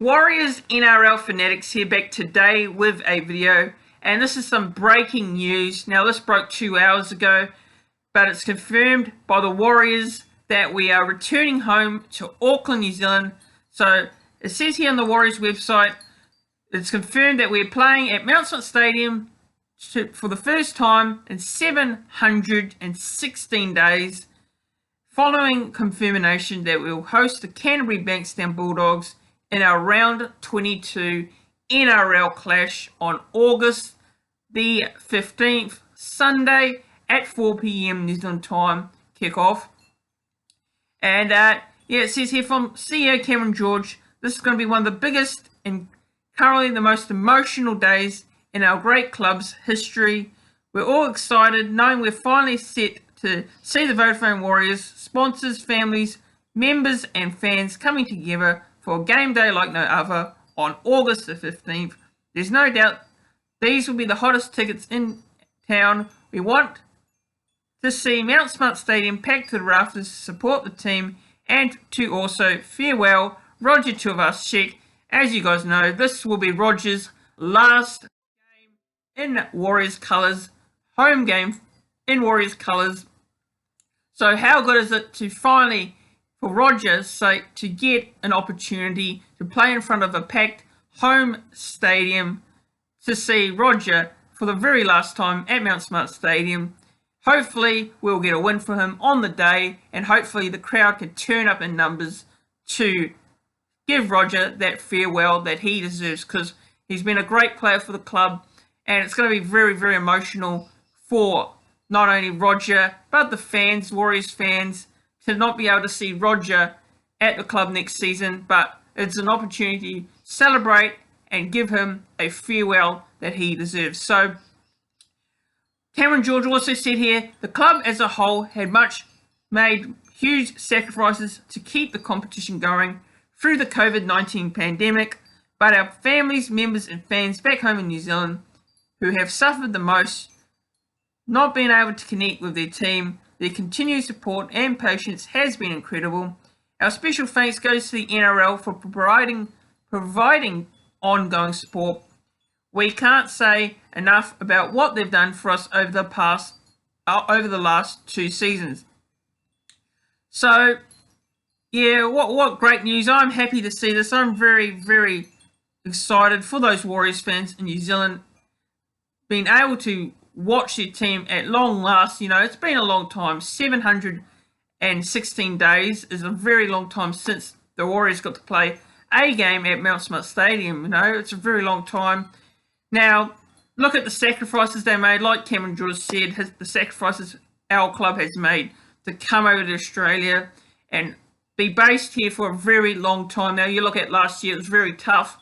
Warriors NRL Fanatics here back today with a video, and this is some breaking news. Now this broke 2 hours ago, but it's confirmed by the Warriors that we are returning home to Auckland, New Zealand. So it says here on the Warriors website, it's confirmed that we're playing at Mount Smart Stadium for the first time in 716 days, following confirmation that we'll host the Canterbury Bankstown Bulldogs in our round 22 NRL clash on August the 15th, Sunday at 4 p.m. New Zealand time kickoff. And it says here from CEO Cameron George, this is going to be one of the biggest and currently the most emotional days in our great club's history. We're all excited knowing we're finally set to see the Vodafone Warriors, sponsors, families, members and fans coming together for a game day like no other on August the 15th. There's no doubt these will be the hottest tickets in town. We want to see Mount Smart Stadium packed to the rafters to support the team and to also farewell Roger Tuivasa-Sheck. As you guys know, this will be Roger's last game in Warriors colours, home game in Warriors colours. So how good is it to finally, for Roger's sake, to get an opportunity to play in front of a packed home stadium, to see Roger for the very last time at Mount Smart Stadium. Hopefully we'll get a win for him on the day, and hopefully the crowd can turn up in numbers to give Roger that farewell that he deserves, because he's been a great player for the club, and it's going to be very, very emotional for not only Roger but the fans, Warriors fans, to not be able to see Roger at the club next season. But it's an opportunity to celebrate and give him a farewell that he deserves. So Cameron George also said here, the club as a whole had made huge sacrifices to keep the competition going through the COVID-19 pandemic, but our families, members and fans back home in New Zealand who have suffered the most, not being able to connect with their team, their continued support and patience has been incredible. Our special thanks goes to the NRL for providing ongoing support. We can't say enough about what they've done for us over the last 2 seasons. So yeah, what great news. I'm happy to see this. I'm very, very excited for those Warriors fans in New Zealand being able to watch their team at long last. You know, it's been a long time. 716 days is a very long time since the Warriors got to play a game at Mount Smart Stadium. You know, it's a very long time. Now, look at the sacrifices they made. Like Cameron George said, the sacrifices our club has made to come over to Australia and be based here for a very long time. Now, you look at last year, it was very tough.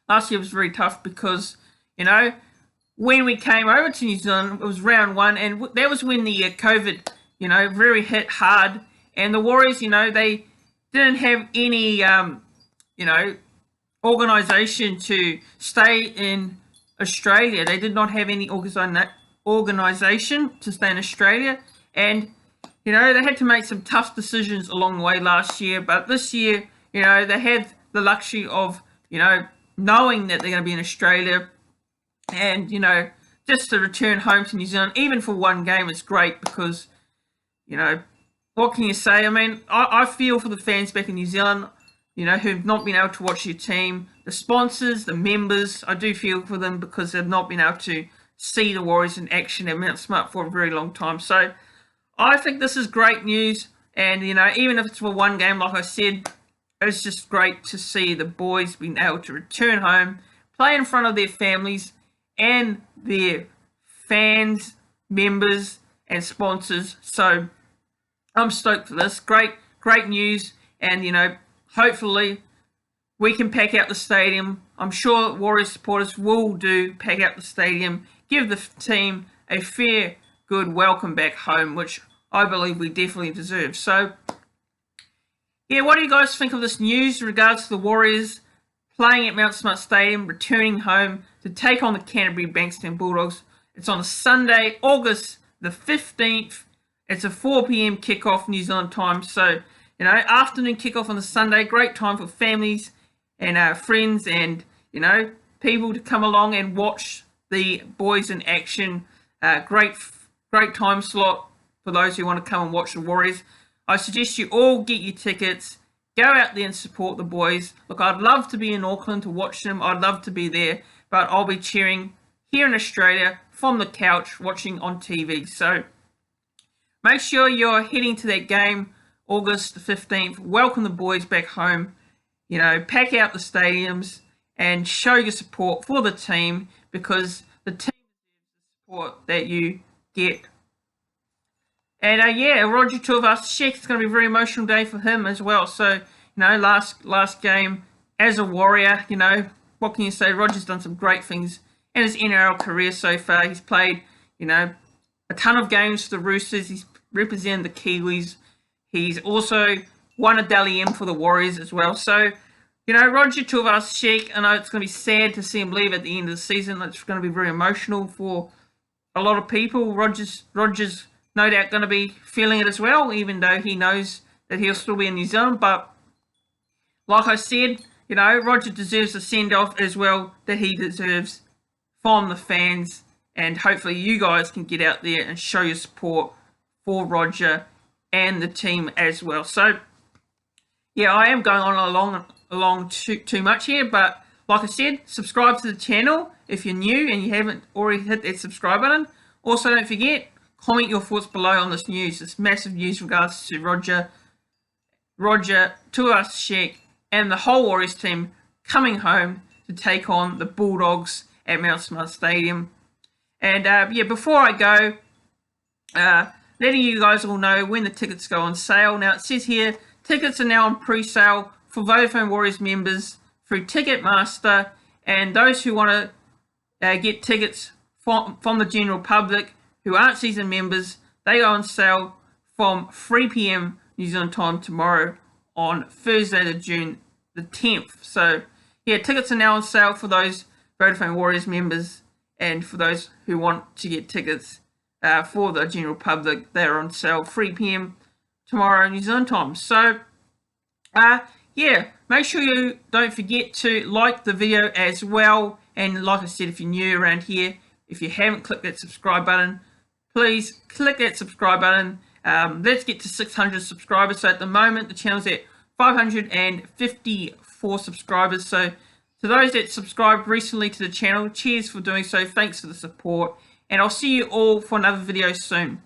Last year was very tough because, you know, when we came over to New Zealand, it was round 1, and that was when the COVID, you know, really hit hard. And the Warriors, you know, they didn't have any, you know, organisation to stay in Australia. They did not have any organisation to stay in Australia. And you know, they had to make some tough decisions along the way last year, but this year, you know, they have the luxury of, you know, knowing that they're going to be in Australia, and, you know, just to return home to New Zealand, even for one game, is great because, you know, what can you say? I mean, I feel for the fans back in New Zealand, you know, who've not been able to watch their team, the sponsors, the members. I do feel for them because they've not been able to see the Warriors in action at Mount Smart for a very long time. So I think this is great news, and, you know, even if it's for one game, like I said, it's just great to see the boys being able to return home, play in front of their families and their fans, members and sponsors. So I'm stoked for this. Great news, and, you know, hopefully we can pack out the stadium. I'm sure Warriors supporters will pack out the stadium, give the team a fair, good welcome back home, which I believe we definitely deserve. So yeah, what do you guys think of this news in regards to the Warriors playing at Mount Smart Stadium, returning home to take on the Canterbury Bankstown Bulldogs? It's on a Sunday, August the 15th. It's a 4 p.m. kickoff New Zealand time. So, you know, afternoon kickoff on the Sunday, great time for families friends and, you know, people to come along and watch the boys in action. Great time slot for those who want to come and watch the Warriors. I suggest you all get your tickets. Go out there and support the boys. Look, I'd love to be in Auckland to watch them. I'd love to be there, but I'll be cheering here in Australia from the couch, watching on TV. So make sure you're heading to that game August the 15th. Welcome the boys back home. You know, pack out the stadiums and show your support for the team, because the team deserves the support that you get. And yeah, Roger Tuivasa-Sheck, it's going to be a very emotional day for him as well. So, you know, last game as a Warrior, you know, what can you say? Roger's done some great things in his NRL career so far. He's played, you know, a ton of games for the Roosters. He's represented the Kiwis. He's also won a Dally M for the Warriors as well. So, you know, Roger Tuivasa-Sheck, I know it's going to be sad to see him leave at the end of the season. It's going to be very emotional for a lot of people. Roger's no doubt going to be feeling it as well, even though he knows that he'll still be in New Zealand. But like I said, you know, Roger deserves a send-off as well that he deserves from the fans. And hopefully you guys can get out there and show your support for Roger and the team as well. So, yeah, I am going on along too much here. But like I said, subscribe to the channel if you're new and you haven't already hit that subscribe button. Also, don't forget, comment your thoughts below on this news. This massive news regards to Roger Tuivasa-Sheck and the whole Warriors team coming home to take on the Bulldogs at Mount Smart Stadium. And yeah, before I go, letting you guys all know when the tickets go on sale. Now, it says here, tickets are now on pre-sale for Vodafone Warriors members through Ticketmaster, and those who want to get tickets from the general public who aren't season members, they go on sale from 3 p.m. New Zealand time tomorrow on Thursday, the June the 10th. So, yeah, tickets are now on sale for those Vodafone Warriors members, and for those who want to get tickets for the general public, they're on sale 3 p.m. tomorrow New Zealand time. So, yeah, make sure you don't forget to like the video as well. And like I said, if you're new around here, if you haven't clicked that subscribe button, please click that subscribe button. Let's get to 600 subscribers. So at the moment, the channel's at 554 subscribers. So to those that subscribed recently to the channel, cheers for doing so. Thanks for the support. And I'll see you all for another video soon.